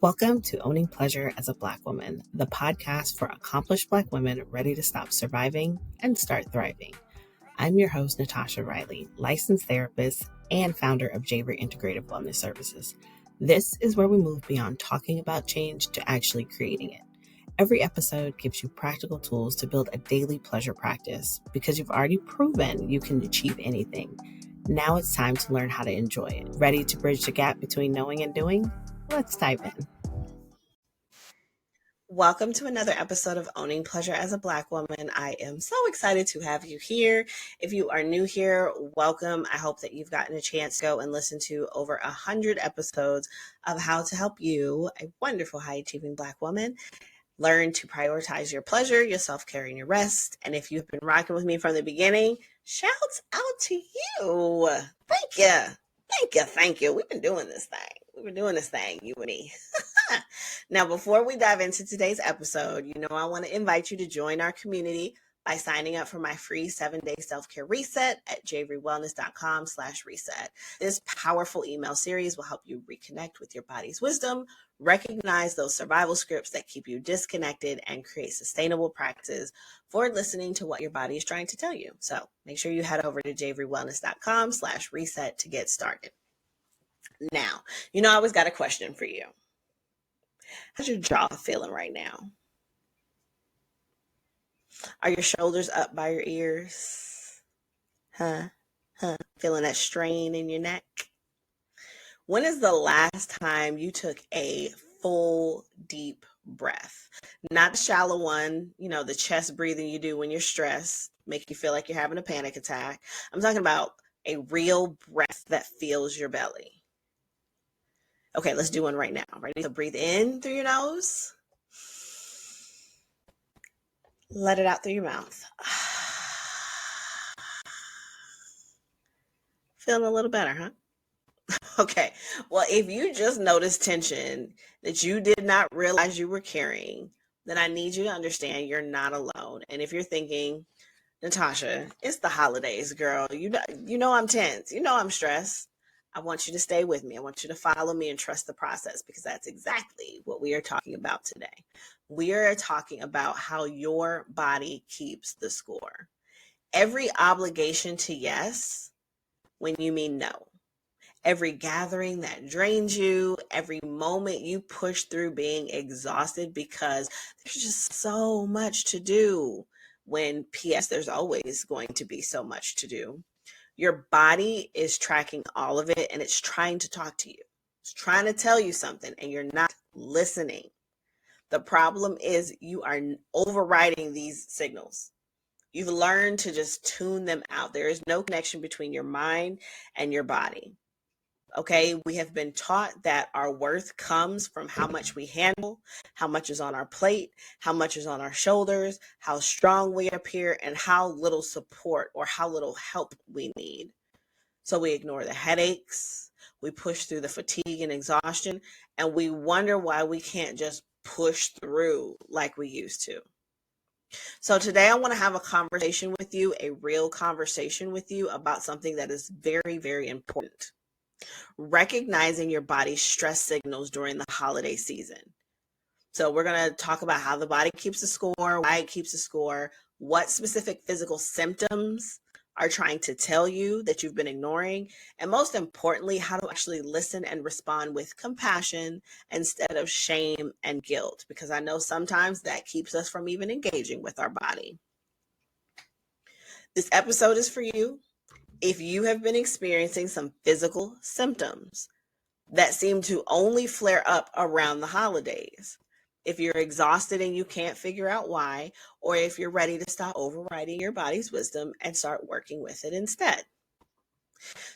Welcome to Owning Pleasure as a Black Woman, the podcast for accomplished Black women ready to stop surviving and start thriving. I'm your host, Natasha Riley, licensed therapist and founder of Javer Integrative Wellness Services. This is where we move beyond talking about change to actually creating it. Every episode gives you practical tools to build a daily pleasure practice because you've already proven you can achieve anything. Now it's time to learn how to enjoy it. Ready to bridge the gap between knowing and doing? Let's dive in. Welcome to another episode of Owning Pleasure as a Black Woman. I am so excited to have you here. If you are new here, welcome. I hope that you've gotten a chance to go and listen to over 100 episodes of how to help you, a wonderful high-achieving Black woman, learn to prioritize your pleasure, your self-care, and your rest. And if you've been rocking with me from the beginning, shouts out to you. Thank you. Thank you. We've been doing this thing, you and me. Now, before we dive into today's episode, I want to invite you to join our community by signing up for my free 7-day self-care reset at javerywellness.com/reset. This powerful email series will help you reconnect with your body's wisdom, recognize those survival scripts that keep you disconnected, and create sustainable practices for listening to what your body is trying to tell you. So make sure you head over to javerywellness.com/reset to get started. Now, I always got a question for you. How's your jaw feeling right now? Are your shoulders up by your ears? Feeling that strain in your neck? When is the last time you took a full, deep breath? Not the shallow one, the chest breathing you do when you're stressed, make you feel like you're having a panic attack. I'm talking about a real breath that fills your belly. Okay, let's do one right now. Ready? So breathe in through your nose. Let it out through your mouth. Feeling a little better, huh? Okay. Well, if you just noticed tension that you did not realize you were carrying, then I need you to understand you're not alone. And if you're thinking, Natasha, it's the holidays, girl. You know I'm tense. You know I'm stressed. I want you to stay with me. I want you to follow me and trust the process, because that's exactly what we are talking about today. We are talking about how your body keeps the score. Every obligation to yes when you mean no. Every gathering that drains you, every moment you push through being exhausted because there's just so much to do. When P.S. there's always going to be so much to do. Your body is tracking all of it, and it's trying to talk to you. It's trying to tell you something, and you're not listening. The problem is you are overriding these signals. You've learned to just tune them out. There is no connection between your mind and your body. Okay, we have been taught that our worth comes from how much we handle, how much is on our plate, how much is on our shoulders, how strong we appear, and how little support or how little help we need. So we ignore the headaches, we push through the fatigue and exhaustion, and we wonder why we can't just push through like we used to. So today I want to have a conversation with you, a real conversation with you about something that is very, very important. Recognizing your body's stress signals during the holiday season. So we're going to talk about how the body keeps the score, why it keeps the score, what specific physical symptoms are trying to tell you that you've been ignoring, and most importantly, how to actually listen and respond with compassion instead of shame and guilt, because I know sometimes that keeps us from even engaging with our body. This episode is for you if you have been experiencing some physical symptoms that seem to only flare up around the holidays. If you're exhausted and you can't figure out why, or if you're ready to stop overriding your body's wisdom and start working with it instead.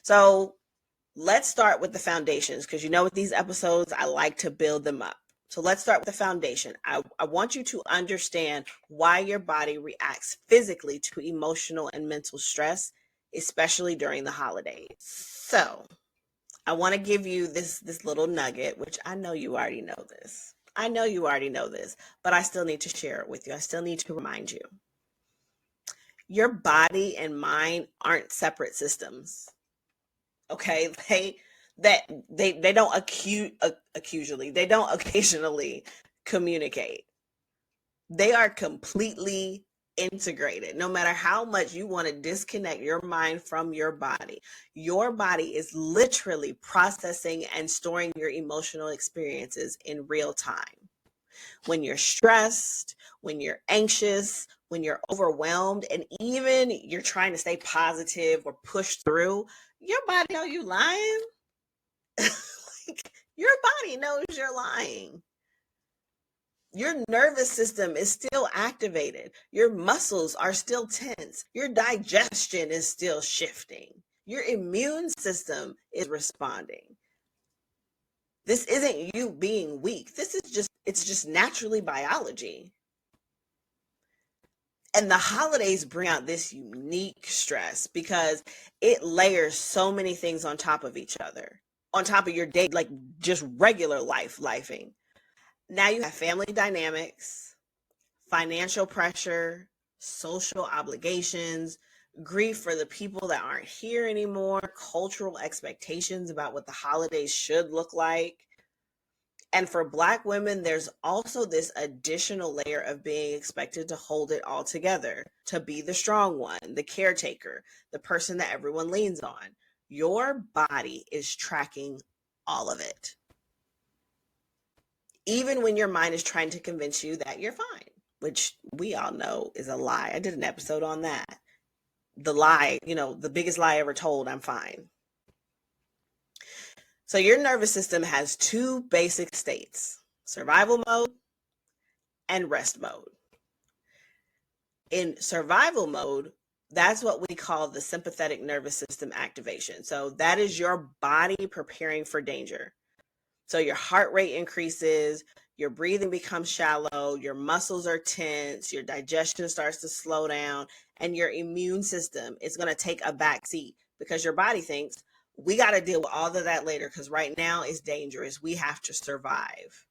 So let's start with the foundations, because with these episodes, I like to build them up. So let's start with the foundation. I want you to understand why your body reacts physically to emotional and mental stress, especially during the holidays. So I want to give you this little nugget, which I know you already know this. But I still need to share it with you. I still need to remind you. Your body and mind aren't separate systems. Okay? that they don't they don't occasionally communicate. They are completely integrated. No matter how much you want to disconnect your mind from your body is literally processing and storing your emotional experiences in real time. When you're stressed, when you're anxious, when you're overwhelmed, and even you're trying to stay positive or push through, your body knows you lying. Like, your body knows you're lying. Your nervous system is still activated. Your muscles are still tense. Your digestion is still shifting. Your immune system is responding. This isn't you being weak. It's just naturally biology. And the holidays bring out this unique stress because it layers so many things on top of each other, on top of your day, like just regular lifing. Now you have family dynamics, financial pressure, social obligations, grief for the people that aren't here anymore, cultural expectations about what the holidays should look like. And for Black women, there's also this additional layer of being expected to hold it all together, to be the strong one, the caretaker, the person that everyone leans on. Your body is tracking all of it, even when your mind is trying to convince you that you're fine, which we all know is a lie. I did an episode on that. The lie, the biggest lie ever told, I'm fine. So your nervous system has two basic states: survival mode and rest mode. In survival mode, that's what we call the sympathetic nervous system activation. So that is your body preparing for danger. So your heart rate increases, your breathing becomes shallow, your muscles are tense, your digestion starts to slow down, and your immune system is going to take a back seat because your body thinks, we got to deal with all of that later because right now it's dangerous. We have to survive.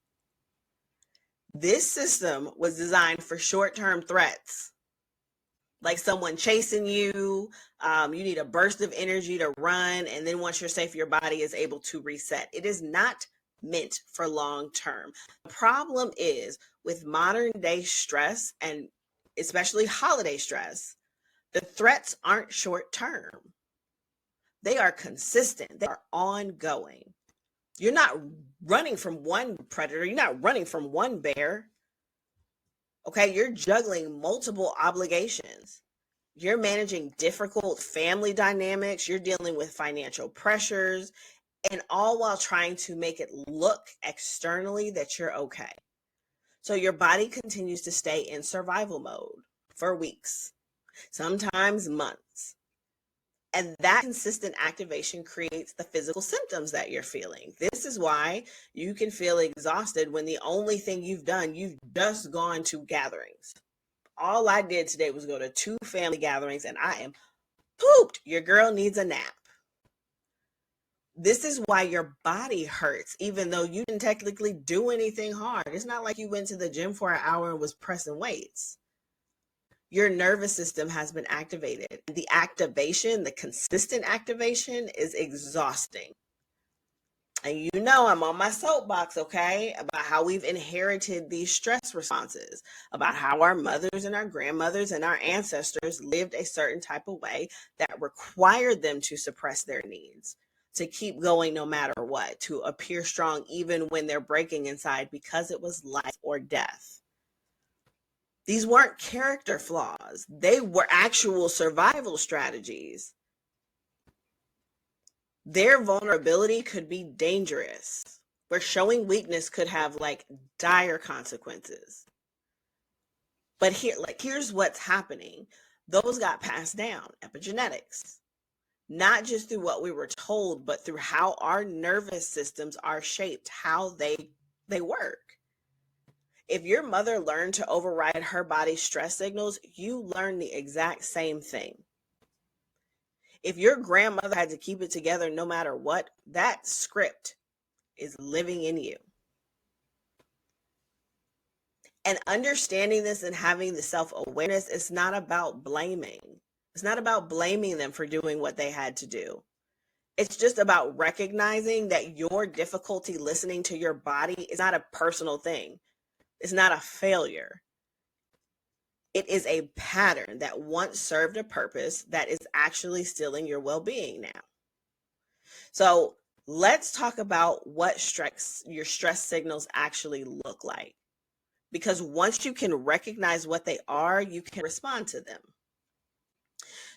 This system was designed for short-term threats, like someone chasing you. You need a burst of energy to run, and then once you're safe, your body is able to reset. It is not meant for long term. The problem is with modern day stress, and especially holiday stress, the threats aren't short term. They are consistent. They are ongoing. You're not running from one predator. You're not running from one bear. Okay, you're juggling multiple obligations. You're managing difficult family dynamics. You're dealing with financial pressures, and all while trying to make it look externally that you're okay. So your body continues to stay in survival mode for weeks, sometimes months. And that consistent activation creates the physical symptoms that you're feeling. This is why you can feel exhausted when the only thing you've just gone to gatherings. All I did today was go to 2 family gatherings and I am pooped. Your girl needs a nap. This is why your body hurts, even though you didn't technically do anything hard. It's not like you went to the gym for an hour and was pressing weights. Your nervous system has been activated. The activation, the consistent activation, is exhausting. And I'm on my soapbox, okay, about how we've inherited these stress responses, about how our mothers and our grandmothers and our ancestors lived a certain type of way that required them to suppress their needs, to keep going no matter what, to appear strong even when they're breaking inside because it was life or death. These weren't character flaws. They were actual survival strategies. Their vulnerability could be dangerous, where showing weakness could have dire consequences. But here's what's happening. Those got passed down, epigenetics, not just through what we were told, but through how our nervous systems are shaped, how they work. If your mother learned to override her body's stress signals, you learn the exact same thing. If your grandmother had to keep it together no matter what, that script is living in you. And understanding this and having the self-awareness, it's not about blaming. It's not about blaming them for doing what they had to do. It's just about recognizing that your difficulty listening to your body is not a personal thing. It's not a failure. It is a pattern that once served a purpose that is actually stealing your well-being now. So let's talk about what your stress signals actually look like. Because once you can recognize what they are, you can respond to them.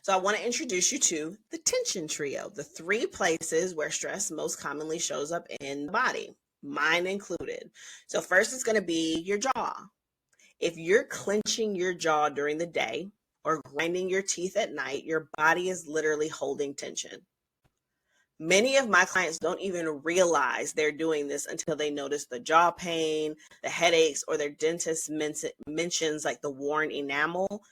So I want to introduce you to the tension trio, the 3 places where stress most commonly shows up in the body, mine included. So first it's going to be your jaw. If you're clenching your jaw during the day or grinding your teeth at night, your body is literally holding tension. Many of my clients don't even realize they're doing this until they notice the jaw pain, the headaches, or their dentist mentions like the worn enamel.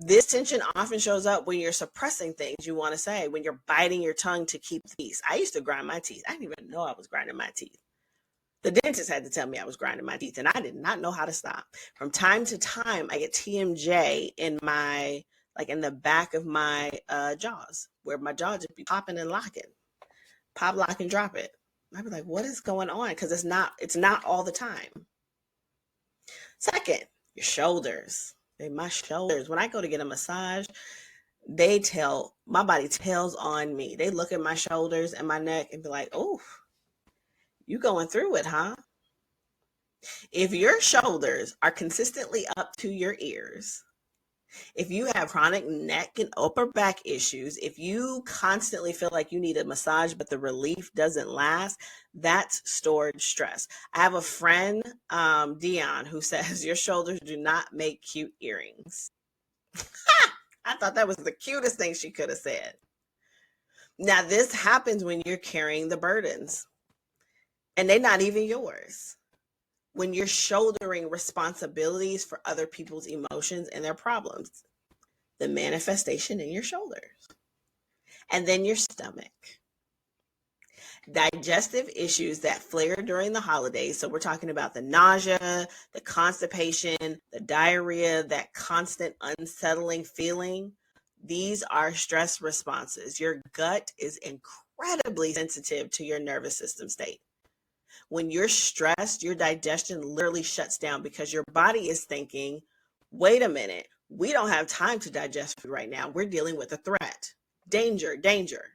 This tension often shows up when you're suppressing things you want to say, when you're biting your tongue to keep peace. I used to grind my teeth. I didn't even know I was grinding my teeth. The dentist had to tell me I was grinding my teeth, and I did not know how to stop. From time to time, I get TMJ in my, like in the back of my jaws, where my jaw just be popping and locking, pop, lock, and drop it. I'd be like, what is going on? Because it's not all the time. Second, your shoulders. My shoulders. When I go to get a massage, my body tells on me. They look at my shoulders and my neck and be like, oh, you going through it, huh? If your shoulders are consistently up to your ears, if you have chronic neck and upper back issues, if you constantly feel like you need a massage but the relief doesn't last, that's stored stress. I have a friend, Dion, who says your shoulders do not make cute earrings. I thought that was the cutest thing she could have said. Now, this happens when you're carrying the burdens and they're not even yours. When you're shouldering responsibilities for other people's emotions and their problems, the manifestation in your shoulders, and then your stomach. Digestive issues that flare during the holidays. So we're talking about the nausea, the constipation, the diarrhea, that constant unsettling feeling. These are stress responses. Your gut is incredibly sensitive to your nervous system state. When you're stressed, your digestion literally shuts down because your body is thinking, wait a minute, we don't have time to digest food right now. We're dealing with a threat. Danger, danger.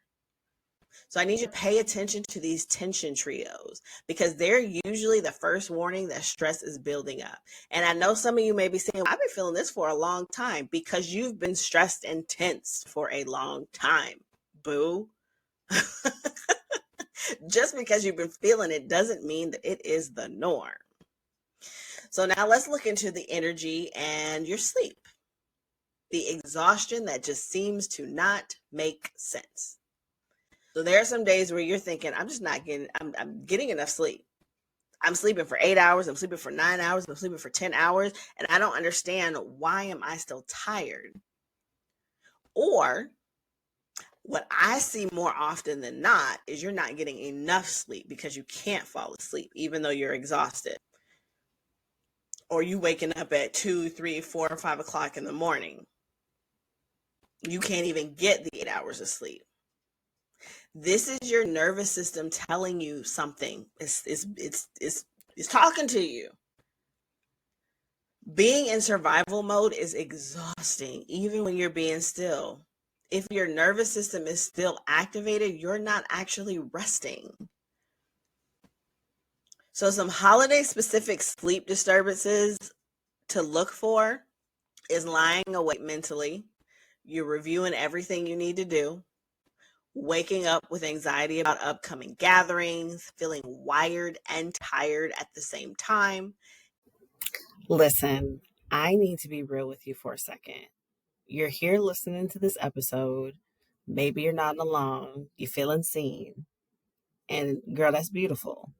So I need you to pay attention to these tension trios because they're usually the first warning that stress is building up. And I know some of you may be saying, I've been feeling this for a long time, because you've been stressed and tense for a long time. Boo. Just because you've been feeling it doesn't mean that it is the norm. So now let's look into the energy and your sleep. The exhaustion that just seems to not make sense. So there are some days where you're thinking, I'm getting enough sleep. I'm sleeping for 8 hours. I'm sleeping for 9 hours. I'm sleeping for 10 hours. And I don't understand, why am I still tired? Or what I see more often than not is you're not getting enough sleep because you can't fall asleep, even though you're exhausted. Or you waking up at 2, 3, 4, or 5 o'clock in the morning. You can't even get the 8 hours of sleep. This is your nervous system telling you something. It's talking to you. Being in survival mode is exhausting, even when you're being still. If your nervous system is still activated, you're not actually resting. So some holiday specific sleep disturbances to look for is lying awake mentally. You're reviewing everything you need to do. Waking up with anxiety about upcoming gatherings, feeling wired and tired at the same time. Listen, I need to be real with you for a second. You're here listening to this episode. Maybe you're not alone. You're feeling seen. And girl, that's beautiful.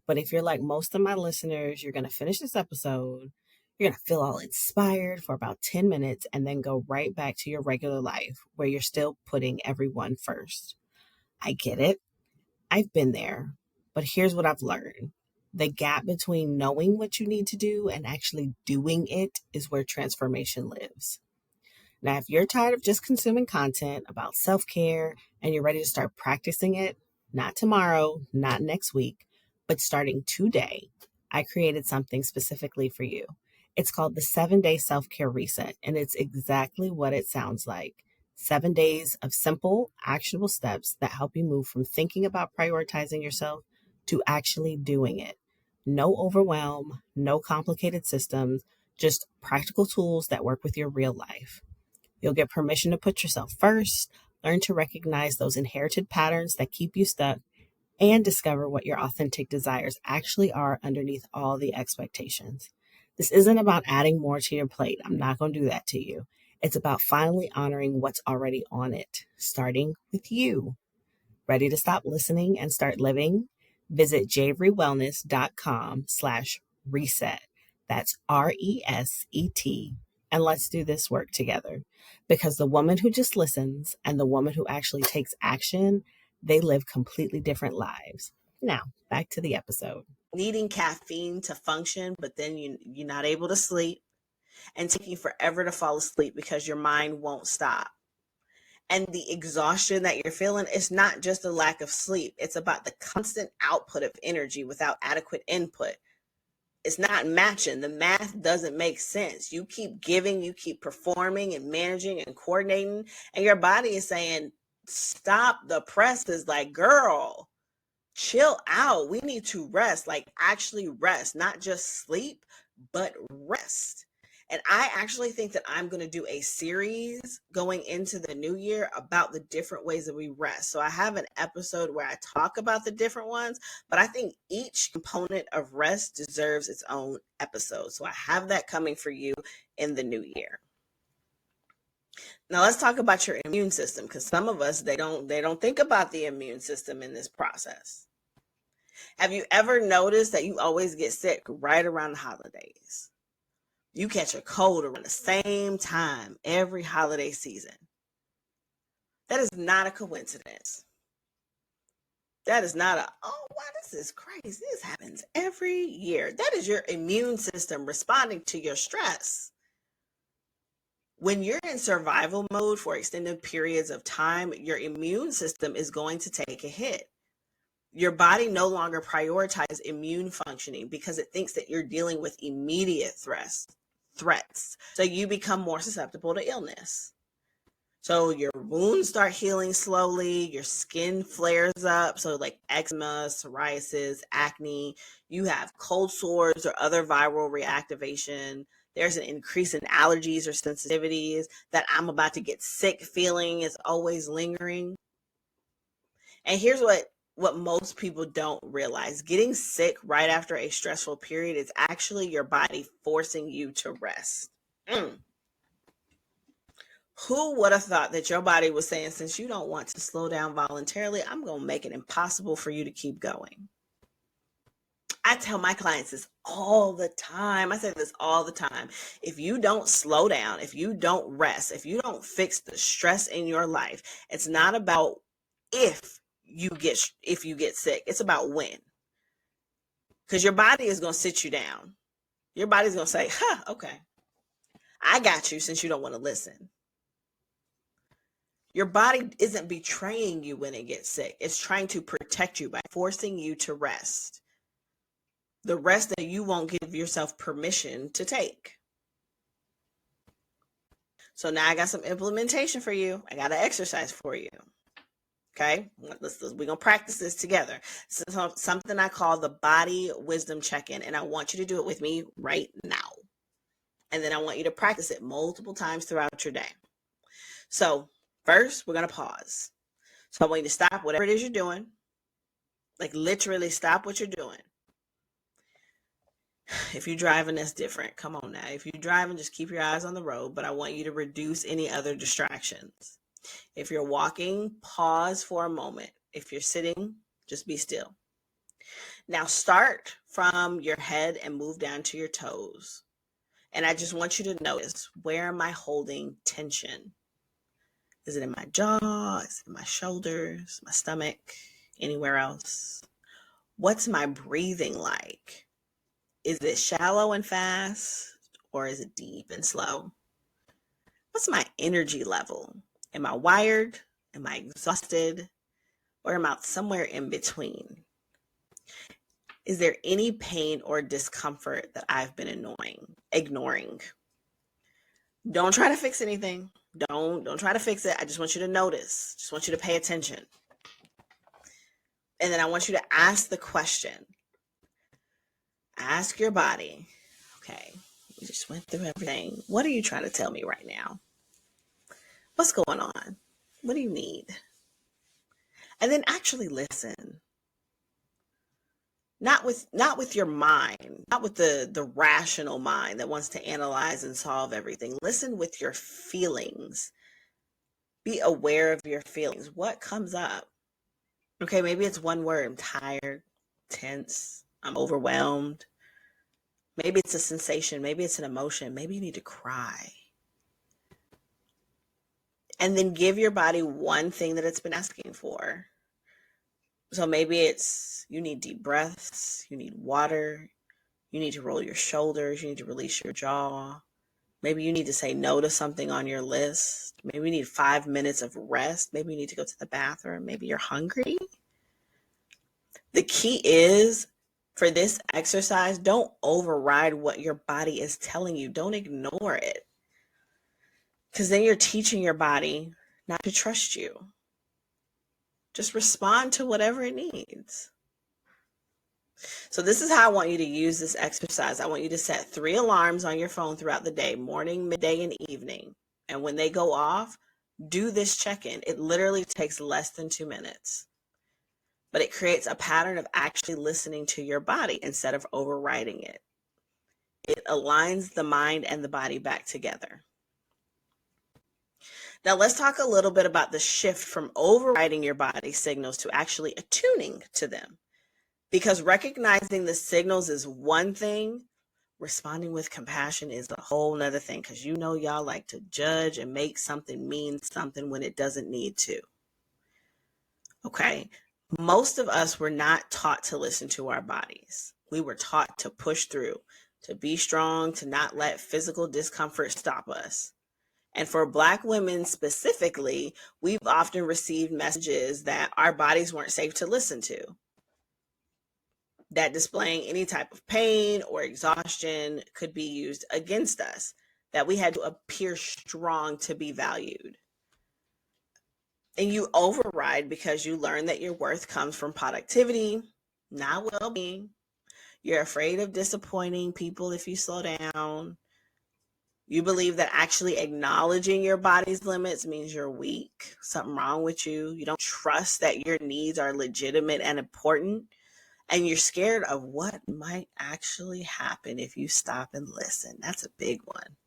But if you're like most of my listeners, you're going to finish this episode. You're going to feel all inspired for about 10 minutes and then go right back to your regular life where you're still putting everyone first. I get it. I've been there. But here's what I've learned. The gap between knowing what you need to do and actually doing it is where transformation lives. Now, if you're tired of just consuming content about self-care, and you're ready to start practicing it, not tomorrow, not next week, but starting today, I created something specifically for you. It's called the 7-Day Self-Care Reset, and it's exactly what it sounds like. 7 days of simple, actionable steps that help you move from thinking about prioritizing yourself to actually doing it. No overwhelm, no complicated systems, just practical tools that work with your real life. You'll get permission to put yourself first, learn to recognize those inherited patterns that keep you stuck, and discover what your authentic desires actually are underneath all the expectations. This isn't about adding more to your plate. I'm not going to do that to you. It's about finally honoring what's already on it, starting with you. Ready to stop listening and start living? Visit javerywellness.com/reset. That's RESET. And let's do this work together. Because the woman who just listens and the woman who actually takes action, they live completely different lives. Now, back to the episode. Needing caffeine to function, but then you're not able to sleep, and taking forever to fall asleep because your mind won't stop. And the exhaustion that you're feeling is not just a lack of sleep. It's about the constant output of energy without adequate input. It's not matching. The math doesn't make sense. You keep giving, you keep performing and managing and coordinating, and your body is saying, stop the presses. Like, girl, chill out. We need to rest, like actually rest, not just sleep, but rest. And I actually think that I'm going to do a series going into the new year about the different ways that we rest. So I have an episode where I talk about the different ones, but I think each component of rest deserves its own episode. So I have that coming for you in the new year. Now let's talk about your immune system, because some of us, they don't think about the immune system in this process. Have you ever noticed that you always get sick right around the holidays? You catch a cold around the same time every holiday season. That is not a coincidence. That is not oh, wow, this is crazy. This happens every year. That is your immune system responding to your stress. When you're in survival mode for extended periods of time, your immune system is going to take a hit. Your body no longer prioritizes immune functioning because it thinks that you're dealing with immediate threats. So you become more susceptible to illness. So your wounds start healing slowly, your skin flares up. So like eczema, psoriasis, acne, you have cold sores or other viral reactivation. There's an increase in allergies or sensitivities. That I'm about to get sick feeling is always lingering. And here's what most people don't realize. Getting sick right after a stressful period is actually your body forcing you to rest. Who would have thought that your body was saying, since you don't want to slow down voluntarily, I'm going to make it impossible for you to keep going? I tell my clients this all the time. I say this all the time. If you don't slow down, if you don't rest, if you don't fix the stress in your life, it's not about if you get sick. It's about when. Because your body is going to sit you down. Your body's going to say, okay, I got you since you don't want to listen. Your body isn't betraying you when it gets sick. It's trying to protect you by forcing you to rest. The rest that you won't give yourself permission to take. So now I got some implementation for you. I got an exercise for you. Okay, we're going to practice this together. This is something I call the body wisdom check-in, and I want you to do it with me right now. And then I want you to practice it multiple times throughout your day. So first, we're going to pause. So I want you to stop whatever it is you're doing. Like literally stop what you're doing. If you're driving, that's different. Come on now. If you're driving, just keep your eyes on the road, but I want you to reduce any other distractions. If you're walking, pause for a moment. If you're sitting, just be still. Now start from your head and move down to your toes. And I just want you to notice, where am I holding tension? Is it in my jaw? Is it in my shoulders, my stomach, anywhere else? What's my breathing like? Is it shallow and fast, or is it deep and slow? What's my energy level? Am I wired? Am I exhausted? Or am I somewhere in between? Is there any pain or discomfort that I've been ignoring? Don't try to fix anything. Don't try to fix it. I just want you to notice. Just want you to pay attention. And then I want you to ask the question. Ask your body, okay, we just went through everything. What are you trying to tell me right now? What's going on? What do you need? And then actually listen. Not with your mind, not with the rational mind that wants to analyze and solve everything. Listen with your feelings. Be aware of your feelings. What comes up? Okay, maybe it's one word. I'm tired, tense, I'm overwhelmed. Maybe it's a sensation. Maybe it's an emotion. Maybe you need to cry. And then give your body one thing that it's been asking for. So maybe it's you need deep breaths, you need water, you need to roll your shoulders, you need to release your jaw. Maybe you need to say no to something on your list. Maybe you need 5 minutes of rest. Maybe you need to go to the bathroom. Maybe you're hungry. The key is for this exercise, don't override what your body is telling you. Don't ignore it. Because then you're teaching your body not to trust you. Just respond to whatever it needs. So this is how I want you to use this exercise. I want you to set 3 alarms on your phone throughout the day, morning, midday, and evening. And when they go off, do this check-in. It literally takes less than 2 minutes. But it creates a pattern of actually listening to your body instead of overriding it. It aligns the mind and the body back together. Now let's talk a little bit about the shift from overriding your body signals to actually attuning to them. Because recognizing the signals is one thing, responding with compassion is a whole nother thing. Because you know y'all like to judge and make something mean something when it doesn't need to. Okay? Most of us were not taught to listen to our bodies. We were taught to push through, to be strong, to not let physical discomfort stop us. And for Black women specifically, we've often received messages that our bodies weren't safe to listen to, that displaying any type of pain or exhaustion could be used against us, that we had to appear strong to be valued. And you override because you learn that your worth comes from productivity, not well-being. You're afraid of disappointing people if you slow down. You believe that actually acknowledging your body's limits means you're weak, something wrong with you. You don't trust that your needs are legitimate and important. And you're scared of what might actually happen if you stop and listen. That's a big one.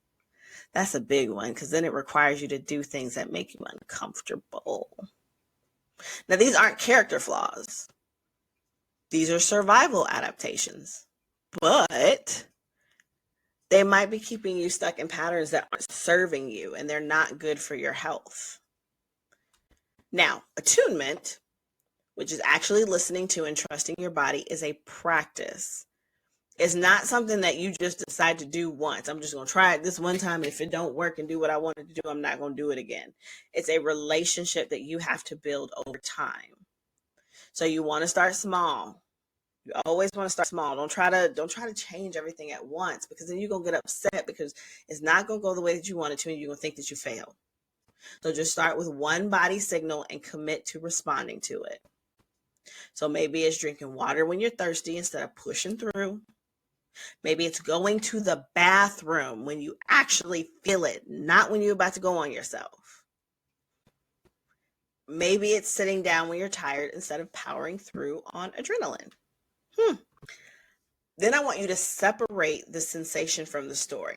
That's a big one because then it requires you to do things that make you uncomfortable. Now, these aren't character flaws. These are survival adaptations. But they might be keeping you stuck in patterns that aren't serving you and they're not good for your health. Now, attunement, which is actually listening to and trusting your body, is a practice. It's not something that you just decide to do once. I'm just going to try it this one time. And if it don't work and do what I wanted to do, I'm not going to do it again. It's a relationship that you have to build over time. So you want to start small. You always want to start small. Don't try to change everything at once, because then you're going to get upset because it's not going to go the way that you want it to, and you're going to think that you failed. So just start with one body signal and commit to responding to it. So maybe it's drinking water when you're thirsty instead of pushing through. Maybe it's going to the bathroom when you actually feel it, not when you're about to go on yourself. Maybe it's sitting down when you're tired instead of powering through on adrenaline. Then I want you to separate the sensation from the story.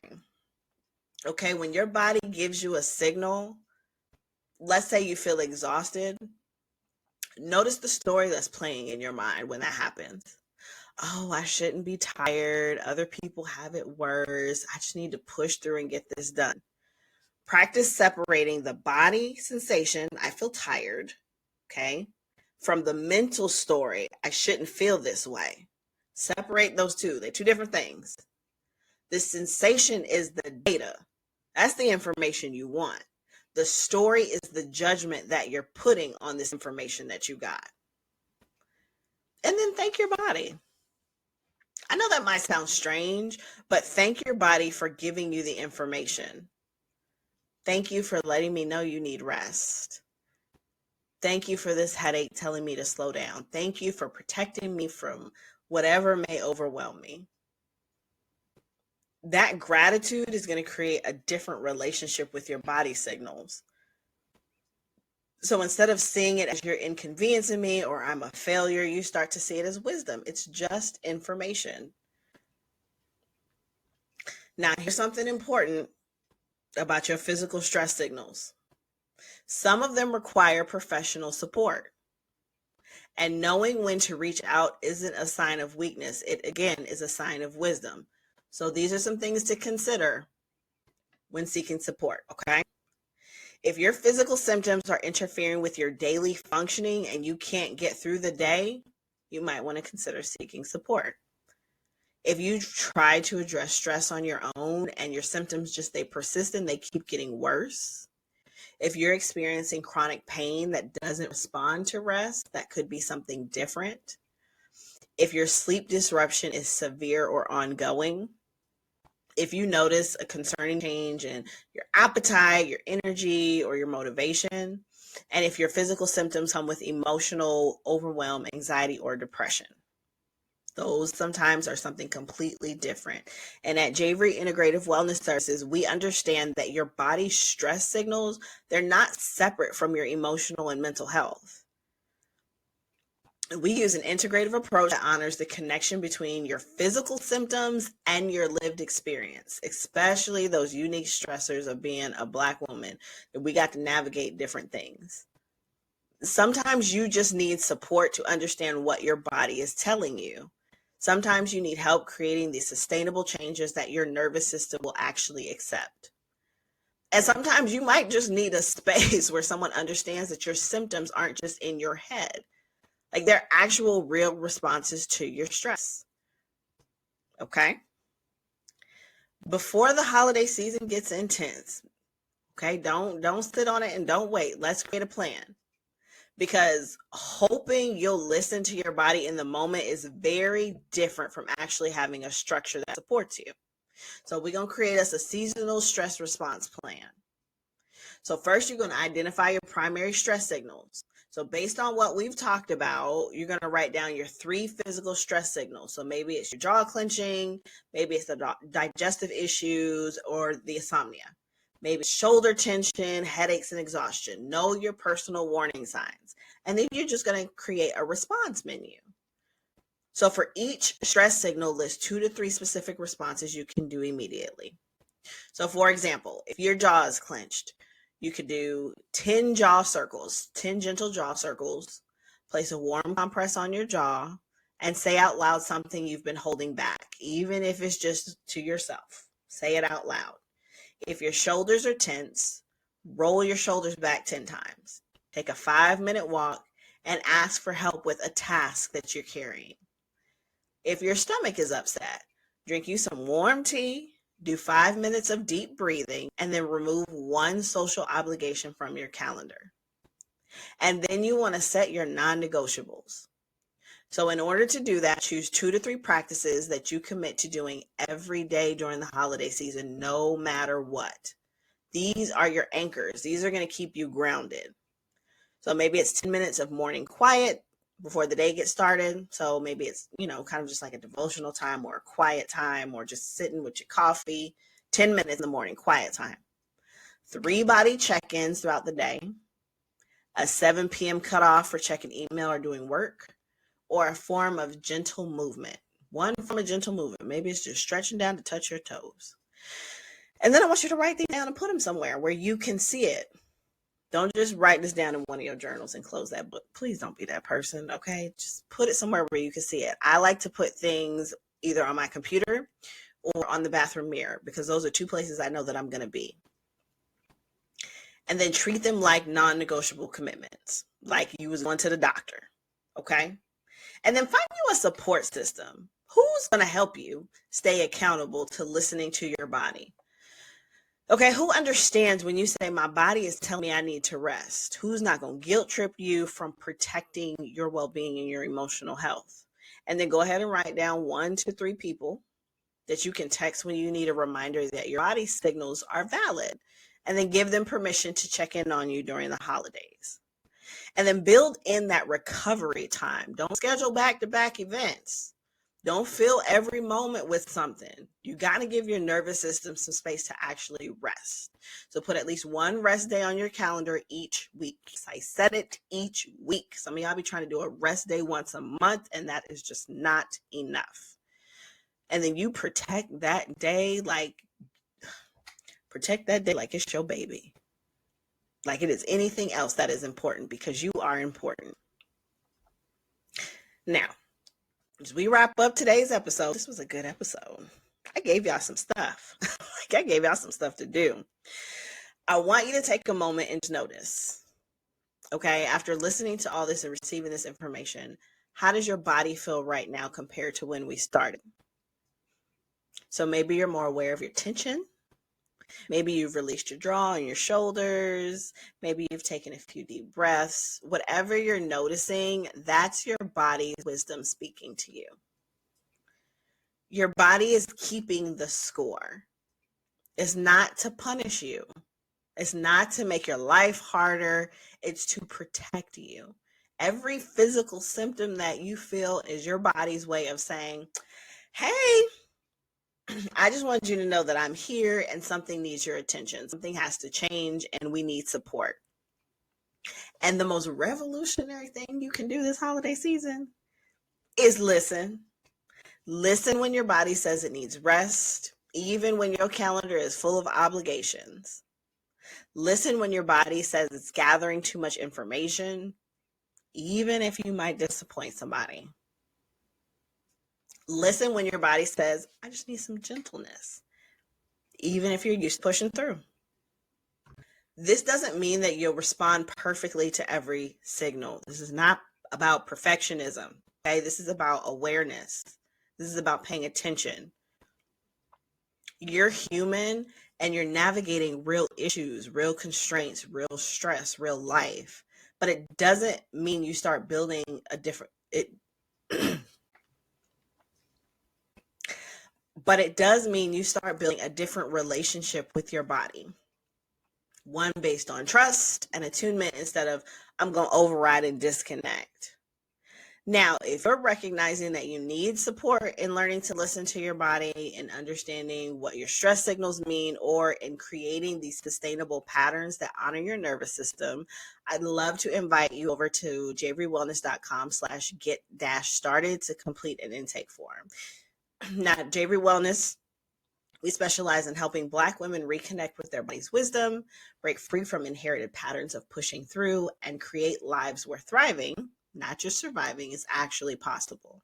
Okay, when your body gives you a signal, let's say you feel exhausted, notice the story that's playing in your mind when that happens. Oh, I shouldn't be tired. Other people have it worse. I just need to push through and get this done. Practice separating the body sensation, I feel tired, okay, from the mental story, I shouldn't feel this way. Separate those two. They're two different things. The sensation is the data. That's the information you want. The story is the judgment that you're putting on this information that you got. And then thank your body. I know that might sound strange, but thank your body for giving you the information. Thank you for letting me know you need rest. Thank you for this headache telling me to slow down. Thank you for protecting me from whatever may overwhelm me. That gratitude is going to create a different relationship with your body signals. So instead of seeing it as you're inconveniencing me or I'm a failure, you start to see it as wisdom. It's just information. Now, here's something important about your physical stress signals. Some of them require professional support. And knowing when to reach out isn't a sign of weakness. It, again, is a sign of wisdom. So these are some things to consider when seeking support, okay? If your physical symptoms are interfering with your daily functioning and you can't get through the day, you might want to consider seeking support. If you try to address stress on your own and your symptoms just stay persistent, they keep getting worse. If you're experiencing chronic pain that doesn't respond to rest, that could be something different. If your sleep disruption is severe or ongoing, if you notice a concerning change in your appetite, your energy, or your motivation, and if your physical symptoms come with emotional overwhelm, anxiety, or depression. Those sometimes are something completely different. And at Javery Integrative Wellness Services, we understand that your body's stress signals, they're not separate from your emotional and mental health. We use an integrative approach that honors the connection between your physical symptoms and your lived experience, especially those unique stressors of being a Black woman. We got to navigate different things. Sometimes you just need support to understand what your body is telling you. Sometimes you need help creating the sustainable changes that your nervous system will actually accept. And sometimes you might just need a space where someone understands that your symptoms aren't just in your head. Like they're actual real responses to your stress. Okay? Before the holiday season gets intense, okay, don't sit on it and don't wait. Let's create a plan. Because hoping you'll listen to your body in the moment is very different from actually having a structure that supports you. So we're going to create us a seasonal stress response plan. So first, you're going to identify your primary stress signals. So based on what we've talked about, you're going to write down your 3 physical stress signals. So maybe it's your jaw clenching, maybe it's the digestive issues or the insomnia. Maybe shoulder tension, headaches, and exhaustion. Know your personal warning signs. And then you're just going to create a response menu. So for each stress signal, list 2 to 3 specific responses you can do immediately. So for example, if your jaw is clenched, you could do 10 jaw circles, 10 gentle jaw circles, place a warm compress on your jaw, and say out loud something you've been holding back, even if it's just to yourself. Say it out loud. If your shoulders are tense, roll your shoulders back 10 times. Take a 5-minute walk and ask for help with a task that you're carrying. If your stomach is upset, drink you some warm tea, do 5 minutes of deep breathing, and then remove one social obligation from your calendar. And then you want to set your non-negotiables. So in order to do that, choose 2 to 3 practices that you commit to doing every day during the holiday season, no matter what. These are your anchors. These are going to keep you grounded. So maybe it's 10 minutes of morning quiet before the day gets started. So maybe it's, kind of just like a devotional time or a quiet time or just sitting with your coffee. 10 minutes in the morning, quiet time. 3 body check-ins throughout the day. A 7 p.m. cutoff for checking email or doing work. Or a form of gentle movement. One form of gentle movement. Maybe it's just stretching down to touch your toes. And then I want you to write these down and put them somewhere where you can see it. Don't just write this down in one of your journals and close that book. Please don't be that person, okay? Just put it somewhere where you can see it. I like to put things either on my computer or on the bathroom mirror because those are 2 places I know that I'm going to be. And then treat them like non-negotiable commitments, like you was going to the doctor, okay? And then find you a support system. Who's going to help you stay accountable to listening to your body? Okay, who understands when you say my body is telling me I need to rest? Who's not going to guilt trip you from protecting your well being and your emotional health? And then go ahead and write down 1 to 3 people that you can text when you need a reminder that your body signals are valid. And then give them permission to check in on you during the holidays. And then build in that recovery time. Don't schedule back to back events. Don't fill every moment with something. You got to give your nervous system some space to actually rest. So put at least one rest day on your calendar each week. I said it, each week. Some of y'all be trying to do a rest day once a month, and that is just not enough. And then you protect that day like it's your baby. Like it is anything else that is important, because you are important. Now, as we wrap up today's episode, this was a good episode. I gave y'all some stuff. I gave y'all some stuff to do. I want you to take a moment and notice, okay, after listening to all this and receiving this information, how does your body feel right now compared to when we started? So maybe you're more aware of your tension. Maybe you've released your jaw and your shoulders. Maybe you've taken a few deep breaths. Whatever you're noticing, that's your body's wisdom speaking to you. Your body is keeping the score. It's not to punish you. It's not to make your life harder. It's to protect you. Every physical symptom that you feel is your body's way of saying, hey, I just want you to know that I'm here and something needs your attention. Something has to change and we need support. And the most revolutionary thing you can do this holiday season is listen. Listen when your body says it needs rest, even when your calendar is full of obligations. Listen when your body says it's gathering too much information, even if you might disappoint somebody. Listen when your body says, I just need some gentleness, even if you're used to pushing through. This doesn't mean that you'll respond perfectly to every signal. This is not about perfectionism, okay? This is about awareness. This is about paying attention. You're human and you're navigating real issues, real constraints, real stress, real life. But it doesn't mean you start building a different but it does mean you start building a different relationship with your body. One based on trust and attunement instead of I'm going to override and disconnect. Now, if you're recognizing that you need support in learning to listen to your body and understanding what your stress signals mean, or in creating these sustainable patterns that honor your nervous system, I'd love to invite you over to jrewellness.com/get-started to complete an intake form. Now, at Jayre Wellness, we specialize in helping Black women reconnect with their body's wisdom, break free from inherited patterns of pushing through, and create lives where thriving, not just surviving, is actually possible.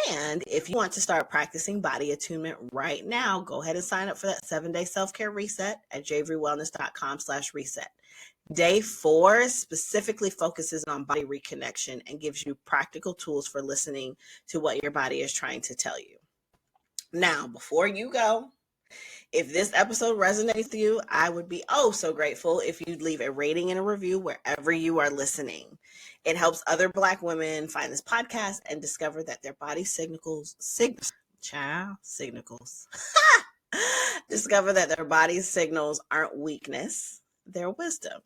And if you want to start practicing body attunement right now, go ahead and sign up for that 7-day self-care reset at jrewellness.com/reset. Day 4 specifically focuses on body reconnection and gives you practical tools for listening to what your body is trying to tell you. Now, before you go, if this episode resonates with you, I would be so grateful if you'd leave a rating and a review wherever you are listening. It helps other Black women find this podcast and discover that their body signals discover that their body's signals aren't weakness, they're wisdom.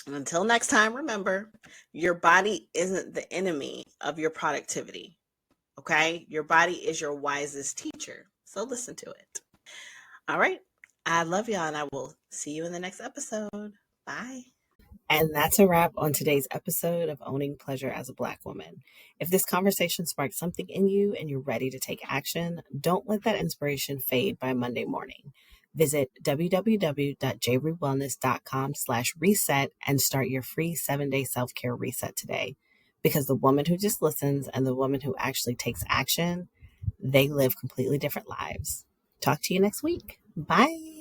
And until next time, remember, your body isn't the enemy of your productivity. Okay? Your body is your wisest teacher. So listen to it. All right. I love y'all, and I will see you in the next episode. Bye. And that's a wrap on today's episode of Owning Pleasure as a Black Woman. If this conversation sparked something in you and you're ready to take action, don't let that inspiration fade by Monday morning. Visit www.jrewellness.com/reset and start your free 7-day self-care reset today. Because the woman who just listens and the woman who actually takes action, they live completely different lives. Talk to you next week. Bye.